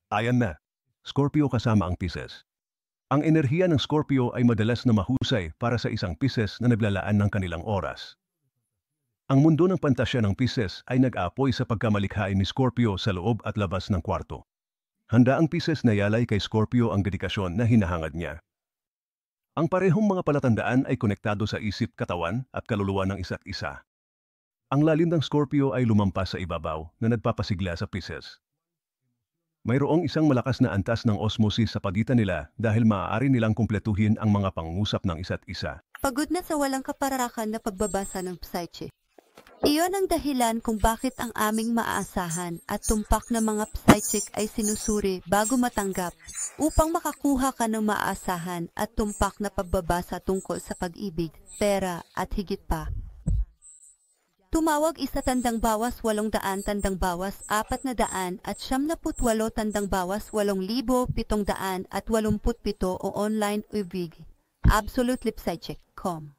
Ayan na. Scorpio kasama ang Pisces. Ang enerhiya ng Scorpio ay madalas na mahusay para sa isang Pisces na naglalaan ng kanilang oras. Ang mundo ng pantasya ng Pisces ay nag-aapoy sa pagkamalikhain ni Scorpio sa loob at labas ng kwarto. Handa ang Pisces na yalay kay Scorpio ang dedikasyon na hinahangad niya. Ang parehong mga palatandaan ay konektado sa isip, katawan at kaluluwa ng isa't isa. Ang lalim ng Scorpio ay lumampas sa ibabaw na nagpapasigla sa Pisces. Mayroong isang malakas na antas ng osmosis sa pagitan nila dahil maaari nilang kumpletuhin ang mga pangungusap ng isa't isa. Pagod na sa walang kaparakan na pagbabasa ng Psyche. Iyon ang dahilan kung bakit ang aming maaasahan at tumpak na mga Psychic ay sinusuri bago matanggap upang makakuha ka ng maaasahan at tumpak na pagbabasa tungkol sa pag-ibig, pera at higit pa. Tumawag 1 tandang bawas 800 tandang bawas 400 at 78 tandang bawas 8,787 o online ibig. Absolutelypsychic.com